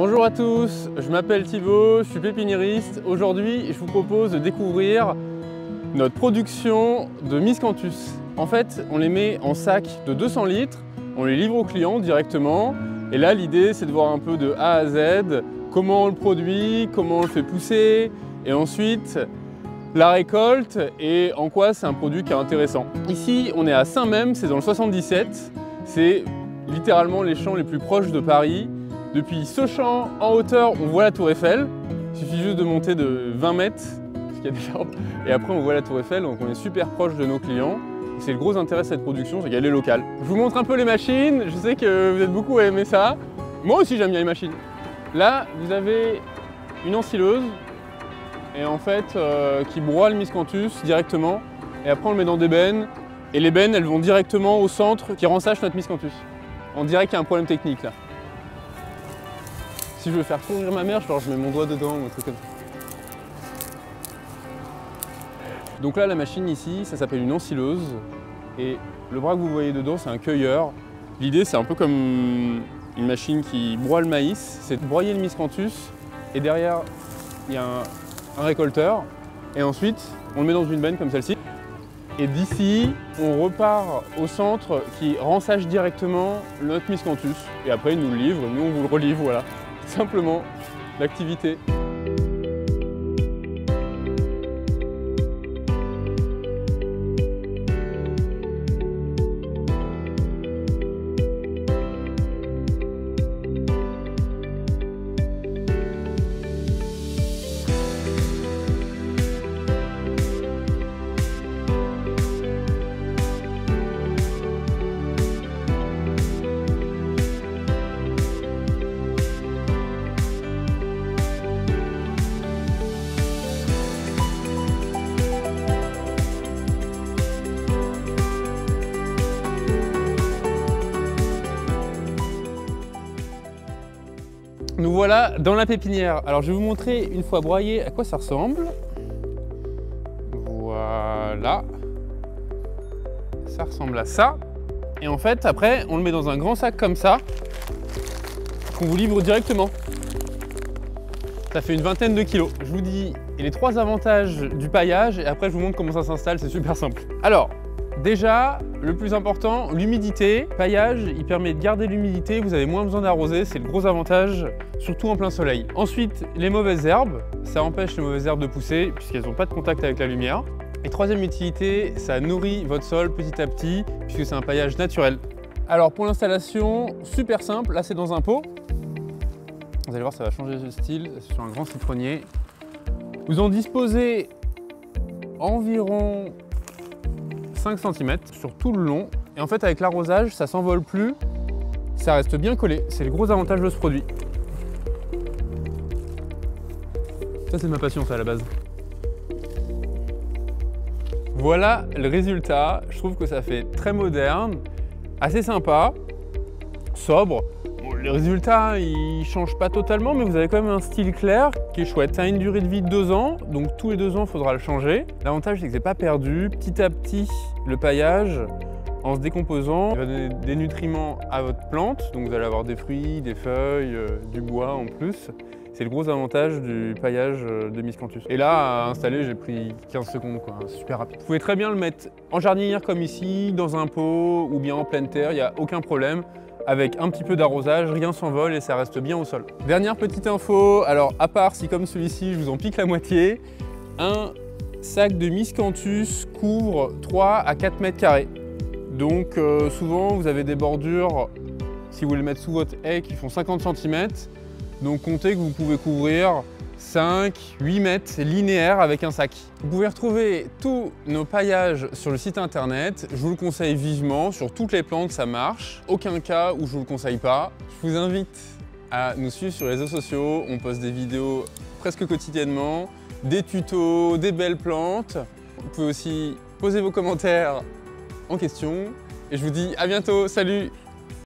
Bonjour à tous, je m'appelle Thibaut, je suis pépiniériste. Aujourd'hui, je vous propose de découvrir notre production de miscanthus. En fait, on les met en sac de 200 litres, on les livre aux clients directement. Et là, l'idée, c'est de voir un peu de A à Z, comment on le produit, comment on le fait pousser, et ensuite la récolte et en quoi c'est un produit qui est intéressant. Ici, on est à Saint-Même, c'est dans le 77. C'est littéralement les champs les plus proches de Paris. Depuis ce champ, en hauteur, on voit la Tour Eiffel. Il suffit juste de monter de 20 mètres, parce qu'il y a des arbres. Et après, on voit la Tour Eiffel, donc on est super proche de nos clients. C'est le gros intérêt de cette production, c'est qu'elle est locale. Je vous montre un peu les machines. Je sais que vous êtes beaucoup à aimer ça. Moi aussi, j'aime bien les machines. Là, vous avez une ensileuse, et en fait, qui broie le miscanthus directement. Et après, on le met dans des bennes. Et les bennes, elles vont directement au centre qui rensâche notre miscanthus. On dirait qu'il y a un problème technique là. Si je veux faire courir ma mère, genre je mets mon doigt dedans ou un truc comme ça. Donc là, la machine ici, ça s'appelle une ensileuse. Et le bras que vous voyez dedans, c'est un cueilleur. L'idée, c'est un peu comme une machine qui broie le maïs. C'est de broyer le miscanthus. Et derrière, il y a un récolteur. Et ensuite, on le met dans une benne comme celle-ci. Et d'ici, on repart au centre qui rensâche directement notre miscanthus. Et après, il nous le livre, nous on vous le relivre, voilà. Simplement, l'activité. Nous voilà dans la pépinière. Alors je vais vous montrer une fois broyé à quoi ça ressemble. Voilà. Ça ressemble à ça. Et en fait après on le met dans un grand sac comme ça qu'on vous livre directement. Ça fait une vingtaine de kilos. Je vous dis les 3 avantages du paillage et après je vous montre comment ça s'installe, c'est super simple. Alors déjà, le plus important, l'humidité. Le paillage, il permet de garder l'humidité, vous avez moins besoin d'arroser, c'est le gros avantage, surtout en plein soleil. Ensuite, les mauvaises herbes, ça empêche les mauvaises herbes de pousser puisqu'elles n'ont pas de contact avec la lumière. Et troisième utilité, ça nourrit votre sol petit à petit puisque c'est un paillage naturel. Alors pour l'installation, super simple, là c'est dans un pot. Vous allez voir, ça va changer de style, c'est sur un grand citronnier. Vous en disposez environ 5 cm sur tout le long. Et en fait, avec l'arrosage, ça s'envole plus, ça reste bien collé. C'est le gros avantage de ce produit. Ça, c'est ma passion, ça, à la base. Voilà le résultat. Je trouve que ça fait très moderne, assez sympa, sobre. Bon, le résultat, il change pas totalement, mais vous avez quand même un style clair qui est chouette. Ça a une durée de vie de 2 ans, donc tous les 2 ans, il faudra le changer. L'avantage, c'est que c'est pas perdu. Petit à petit, le paillage, en se décomposant, il va donner des nutriments à votre plante. Donc vous allez avoir des fruits, des feuilles, du bois en plus. C'est le gros avantage du paillage de miscanthus. Et là, à installer, j'ai pris 15 secondes, quoi. C'est super rapide. Vous pouvez très bien le mettre en jardinière comme ici, dans un pot ou bien en pleine terre, il n'y a aucun problème. Avec un petit peu d'arrosage, rien s'envole et ça reste bien au sol. Dernière petite info, alors à part si comme celui-ci, je vous en pique la moitié, un sac de miscanthus couvre 3 à 4 mètres carrés. Donc souvent, vous avez des bordures, si vous voulez mettre sous votre haie, qui font 50 cm. Donc comptez que vous pouvez couvrir 5, 8 mètres linéaires avec un sac. Vous pouvez retrouver tous nos paillages sur le site internet. Je vous le conseille vivement, sur toutes les plantes ça marche. Aucun cas où je vous le conseille pas. Je vous invite à nous suivre sur les réseaux sociaux. On poste des vidéos presque quotidiennement, des tutos, des belles plantes. Vous pouvez aussi poser vos commentaires en question. Et je vous dis à bientôt, salut!